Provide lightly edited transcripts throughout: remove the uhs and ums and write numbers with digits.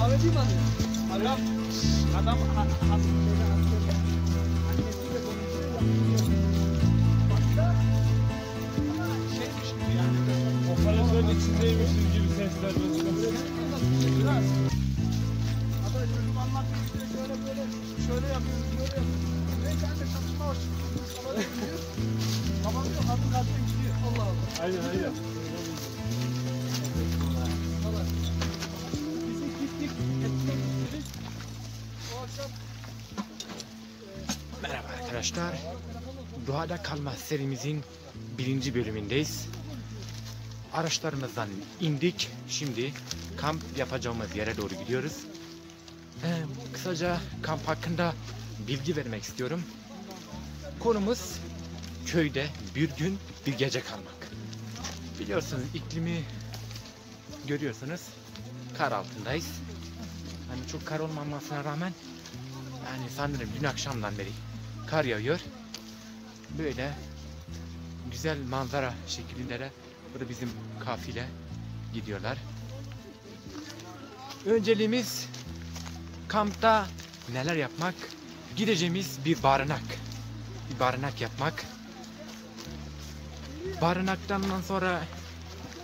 Davet edeyim mi? Adam annesiyle konuşuyor. Başta şeymiş gibi yani. Operatörün içindeymişiz gibi sesler. Biraz. Hatta çocuk anlatıyor işte şöyle böyle şöyle yapıyoruz böyle yapıyoruz. Neyse anne çatışma var. Babana gidiyor. Babam diyor kadın kadın gidiyor. Allah Allah. Aynen. Bizim gittik etmek istedik. O akşam Merhaba arkadaşlar. Doğada kalma serimizin 1. bölümündeyiz. Araçlarımızdan indik. Şimdi kamp yapacağımız yere doğru gidiyoruz. Kısaca kamp hakkında bilgi vermek istiyorum. Konumuz köyde bir gün bir gece kalmak. Biliyorsunuz iklimi görüyorsunuz. Kar altındayız. Hani çok kar olmamasına rağmen yani sanırım dün akşamdan beri kar yağıyor. Böyle güzel manzara şekillere burada bizim kafile gidiyorlar. Önceliğimiz kampta neler yapmak? Gideceğimiz bir barınak. Bir barınak yapmak. Barınaktan sonra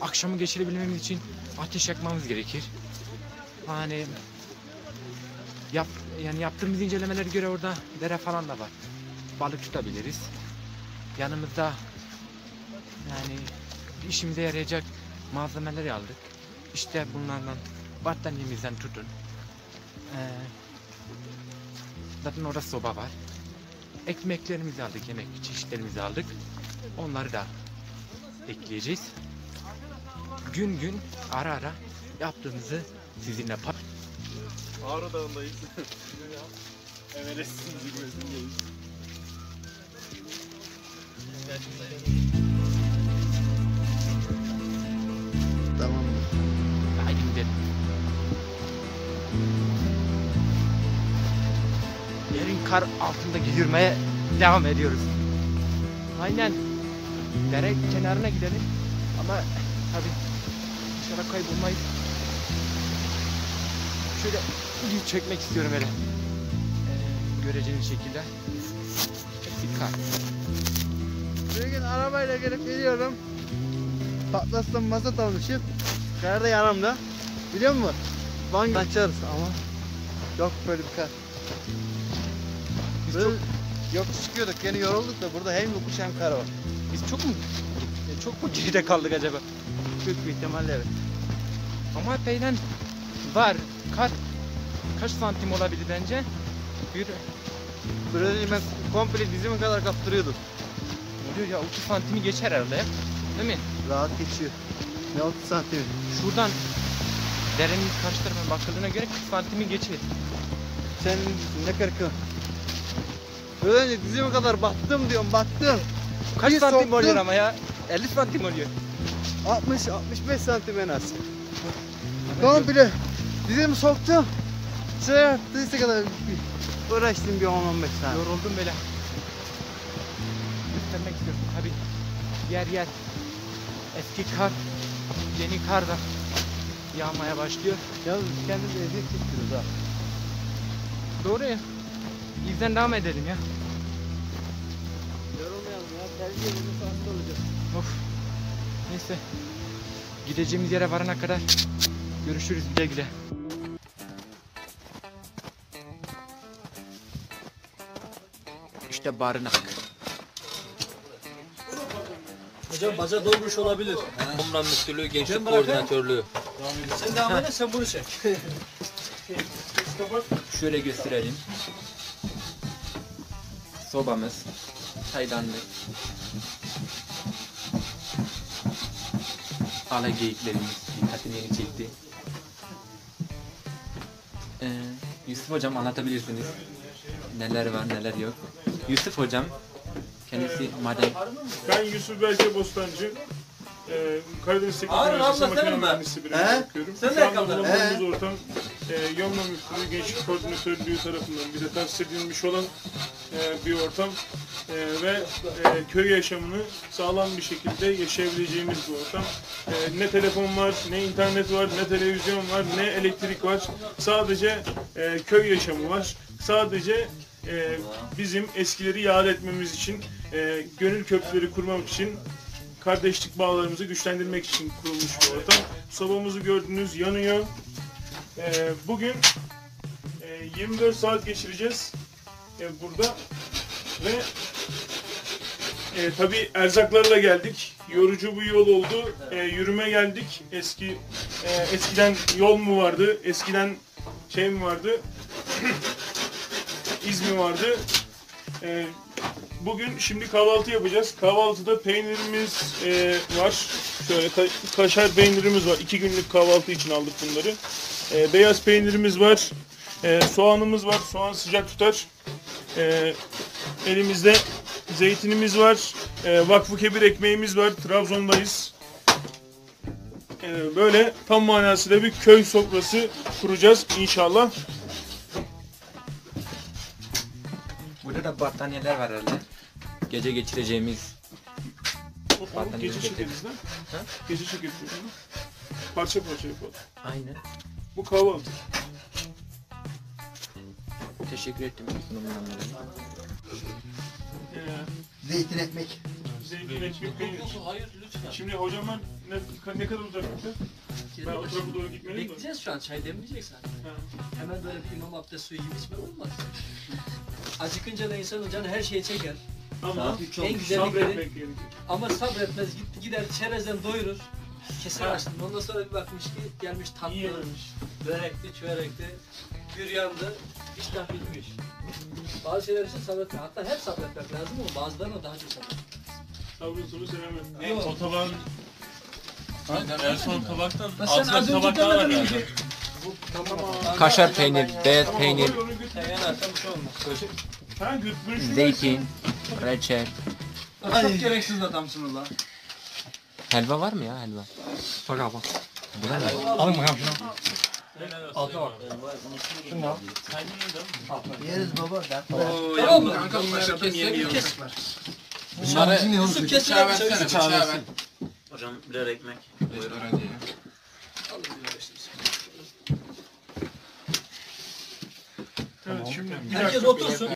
akşamı geçirebilmemiz için ateş yakmamız gerekir. Hani yani yaptığımız incelemelere göre orada dere falan da var. Balık tutabiliriz. Yanımızda yani işimize yarayacak malzemeleri aldık. İşte bunlardan battaniyemizden tutun. Zaten orada soba var. Ekmeklerimizi aldık, yemek çeşitlerimizi aldık. Onları da ekleyeceğiz. Gün gün ara ara yaptığımızı sizinle Ağrı Dağı'ndayız. Everest'in zirvesindeyiz. Tamam. Haydi gidelim. Derin kar altında yürümeye devam ediyoruz. Aynen. Dere kenarına gidelim. Ama tabii dışarı kaybolmayız. Şöyle bir çekmek istiyorum öyle. Göreceğiniz şekilde. Hepsi kar. Bir gün arabayla gelip geliyorum. Patlasın mazot almışım. Kar da yanımda. Biliyor musun? Van açarız ama yok böyle bir kar. Biz Böyle- çok yok çıkıyorduk, yeni yorulduk da burada hem yokuş hem kar var. Biz çok mu geride kaldık acaba? Büyük bir ihtimalle evet. Ama epeyden var. Kar kaç santim olabilir bence? Bir Biraz önce ben komple dizime kadar kaptırıyordum. oluyor ya 30 santimi geçer herhalde ya. Değil mi? Rahat geçiyor. Ne 30 santim? Şuradan derenin karşı tarafına bakıldığına göre 40 santimi geçer. Sen ne kırkın? Biraz önce dizime kadar battım diyorum, battım. Kaç Bir santim soktum. oluyor ama ya? 50 santim oluyor. 60-65 santim en az. Komple dizimi soktum. Şey yaptıysa kadar uğraştım bir 10-15 saat. Yoruldum böyle. Göstermek istiyorum. Tabi yer eski kar, yeni kar da yağmaya başlıyor. Yalnız kendimizi eziyet çekiyoruz ha. Doğru ya. İzden devam edelim ya. Yorulmayalım ya. Tercih edilmesi hasta olacağız. Of. Neyse. Gideceğimiz yere varana kadar görüşürüz güle güle. İşte barınak. hocam baca dolmuş olabilir. Kumran Müftülüğü Gençlik Ben bırakayım. Koordinatörlüğü. Sen devam et sen bunu çek. Şöyle gösterelim. Sobamız, çaydanlık, ala geyiklerimiz dikkatimi yeni çekti. Yusuf hocam anlatabilirsiniz. Neler var neler yok. Yusuf hocam kendisi maden Ben Yusuf Berke Bostancı. Karadeniz Teknik Harun Üniversitesi abla, Makine sen mi? Mühendisi bölümünde okuyorum. Sen de Şu anda yakalım. bulunduğumuz ortam Yomla Müftülüğü Gençlik Koordinatörlüğü tarafından bize tahsis edilmiş olan bir ortam ve köy yaşamını sağlam bir şekilde yaşayabileceğimiz bir ortam. Ne telefon var, ne internet var, ne televizyon var, ne elektrik var. Sadece köy yaşamı var. Sadece bizim eskileri yad etmemiz için, gönül köprüleri kurmak için, kardeşlik bağlarımızı güçlendirmek için kurulmuş bir ortam. Sobamızı gördünüz, yanıyor. Bugün 24 saat geçireceğiz burada ve tabii erzaklarla geldik. Yorucu bir yol oldu. Yürüme geldik. Eskiden yol mu vardı? Eskiden şey mi vardı? İz mi vardı? Bugün şimdi kahvaltı yapacağız. Kahvaltıda peynirimiz var. Şöyle kaşar peynirimiz var. 2 günlük kahvaltı için aldık bunları. Beyaz peynirimiz var. Soğanımız var. Soğan sıcak tutar. Elimizde zeytinimiz var. Vakfı Kebir ekmeğimiz var. Trabzon'dayız. Böyle tam manasıyla bir köy sofrası kuracağız inşallah. Burada da battaniyeler var herhalde. Gece geçireceğimiz Gece çekeriz lan. Gece çekeriz. Parça parça yapalım. Aynen. Bu kahvaltı. Teşekkür ettim sunumundan dolayı. Zeytin ekmek. Zeytin ekmek peynir. Hayır lütfen. Şimdi hocamlar ne kadar uzaklıkta? Ben o tarafa doğru gitmeliyim mi? Bekleyeceğiz şu an, çay demleyeceksin. Hemen böyle bir imam abdest suyu gibi içme olmaz. Acıkınca da insanın canı her şeye çeker. Ama En güzellikleri sabretmek gerekir. ama sabretmez, gider çerezden doyurur. Keser açtım. Ondan sonra bir bakmış ki gelmiş tatlı, Yiyememiş. börekli, çörekli, büryandı, iştah bitmiş. Bazı şeyler için sabretmek, hatta hep sabretmek lazım ama bazılarına daha çok sabretmek. Sabrın sonu sevemem. Yok. O tabağın En son tabaktan Sen altında az bir önce tabak daha var demedin mi yani. ki? Kaşar peynir, beyaz peynir, Yanarsan bir şey olmaz. Ha götürmüş. zeytin, reçel. Çok gereksiz adamsın ulan. Helva var mı ya helva? Bak abi. Bu da ne? Alın bakalım şunu. Alta bak. Yeriz baba. Tamam mı? Kanka bunları kesecek Kes. Bunları Yusuf kesin bıçağı abi. versene, bıçağı ver. Hocam birer ekmek. Evet şimdi bir Herkes dakika. otursun.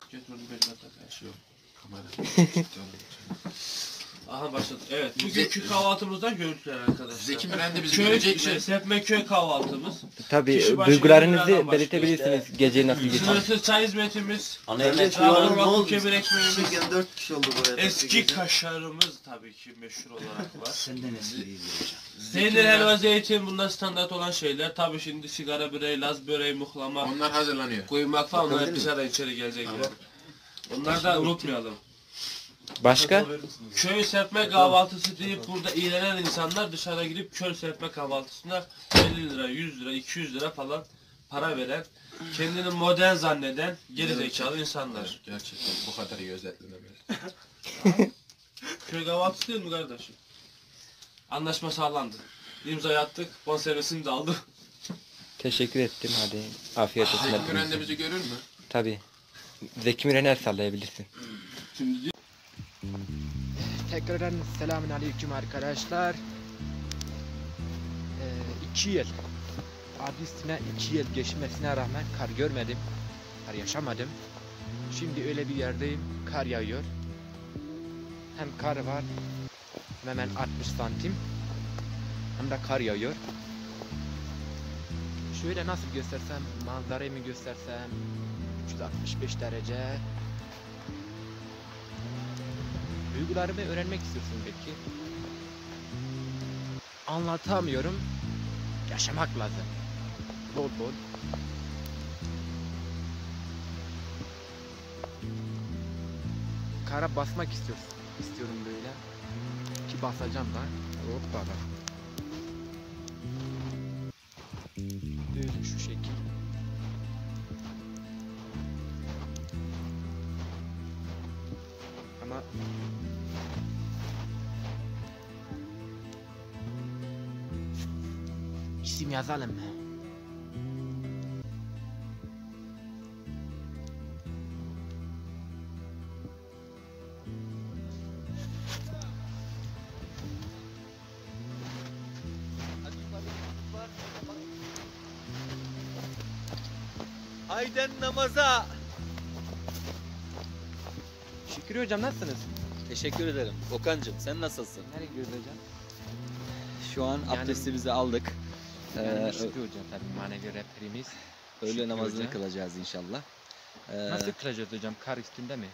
Aha başladı. Evet, bugünkü kahvaltımızdan görüntüler arkadaşlar. Zeki Müren de bizi Köy, görecek mi? Serpme köy kahvaltımız. Kişi Tabii başı duygularınızı 20 liradan belirtebilirsiniz geceyi nasıl geçti. Sınırsız çay hizmetimiz. Ana yemek Trabzon Vakfı Kebir ekmeğimiz. 4 kişi oldu buraya. Eski kaşarımız tabii ki meşhur olarak var. Senden espriyi vereceğim. Peynir, helva, zeytin bunlar standart olan şeyler. Tabii şimdi sigara böreği, laz böreği, muhlama, Onlar hazırlanıyor. kuymak falan onlar hep dışarıdan içeri gelecek yani. Onları da unutmayalım. Başka? Köy serpme kahvaltısı deyip burada iğrenen insanlar dışarıda gidip köy serpme kahvaltısına 50 lira, 100 lira, 200 lira falan para veren, kendini modern zanneden gerizekalı insanlar. Gerçekten bu kadar iyi özetlenemez. Köy kahvaltısı değil mi kardeşim? Anlaşma sağlandı. İmzayı attık, bonservisini de aldım. Teşekkür ettim hadi. Afiyet olsun. Zeki Müren de hepinize. bizi görür mü? Tabii. Zeki Müren'i el sallayabilirsin. Şimdi Tekrardan selamun aleyküm arkadaşlar. 2 yıl adı üstüne 2 yıl geçmesine rağmen kar görmedim. Kar yaşamadım. Şimdi öyle bir yerdeyim. Kar yağıyor. Hem kar var hemen 60 santim. Hem de kar yağıyor. Şöyle nasıl göstersem, manzarayı mı göstersem, 365 derece. Duygularımı öğrenmek istiyorsun belki. Anlatamıyorum. Yaşamak lazım. Bol bol. Kara basmak istiyorum böyle. Ki basacağım da. Hoppa. Böyle şu şekil. Ama İsim yazalım mı? Hayden namaza. Şükrü hocam nasılsınız? Teşekkür ederim. Okan'cığım sen nasılsın? Nereye gidiyoruz hocam? Şu an Yani- abdestimizi aldık. Yani Şükrü hocam tabii manevi rehberimiz. Öğle Şükrü namazını Hoca. kılacağız inşallah. Nasıl kılacağız hocam? Kar üstünde mi?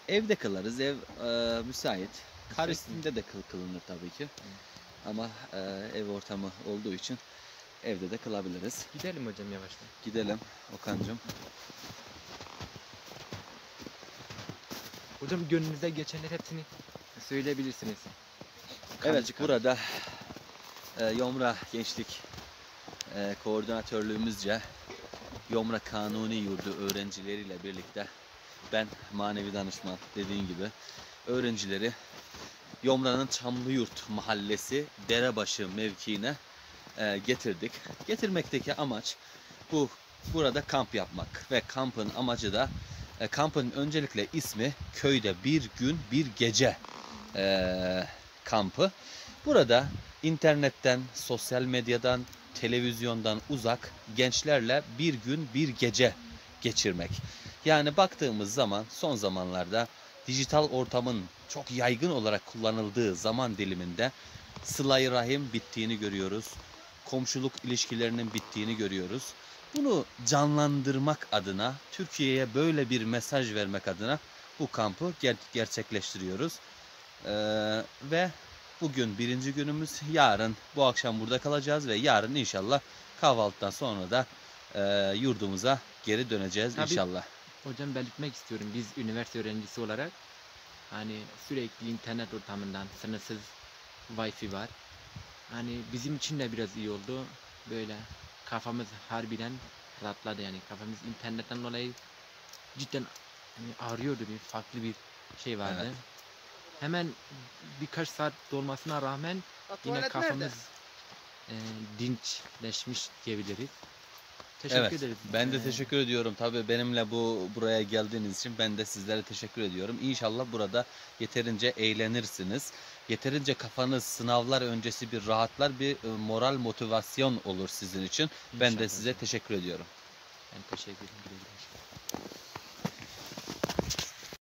Evde kılarız. Ev müsait. Kar üstünde de kılınır tabii ki. Ama ev ortamı olduğu için evde de kılabiliriz. Gidelim hocam yavaştan. Gidelim Okan'cığım. Hocam gönlünüzde geçenler hepsini söyleyebilirsiniz. Evet, Kancı kancı. burada Yomra Gençlik Koordinatörlüğümüzce Yomra Kanuni Yurdu öğrencileriyle birlikte ben manevi danışman dediğin gibi öğrencileri Yomra'nın Çamlıyurt Mahallesi Derebaşı mevkiine getirdik. Getirmekteki amaç burada kamp yapmak ve kampın amacı da kampın öncelikle ismi köyde bir gün bir gece kampı. Burada internetten, sosyal medyadan, televizyondan uzak gençlerle bir gün bir gece geçirmek. Yani baktığımız zaman son zamanlarda dijital ortamın çok yaygın olarak kullanıldığı zaman diliminde sıla-i rahim bittiğini görüyoruz. Komşuluk ilişkilerinin bittiğini görüyoruz. Bunu canlandırmak adına, Türkiye'ye böyle bir mesaj vermek adına bu kampı gerçekleştiriyoruz. Ve bugün birinci günümüz, yarın bu akşam burada kalacağız ve yarın inşallah kahvaltıdan sonra da yurdumuza geri döneceğiz Tabii. inşallah. Hocam belirtmek istiyorum biz üniversite öğrencisi olarak hani sürekli internet ortamından sınırsız wifi var. Hani bizim için de biraz iyi oldu. Böyle kafamız harbiden rahatladı yani kafamız internetten dolayı cidden hani ağrıyordu, bir farklı bir şey vardı. Evet. Hemen birkaç saat dolmasına rağmen yine kafamız dinçleşmiş diyebiliriz. Teşekkür Evet, ederiz. ben de teşekkür ediyorum. Tabii benimle buraya geldiğiniz için ben de sizlere teşekkür ediyorum. İnşallah burada yeterince eğlenirsiniz. Yeterince kafanız sınavlar öncesi bir rahatlar, bir moral motivasyon olur sizin için. Ben de İnşallah size hocam. teşekkür ediyorum. Ben teşekkür ederim.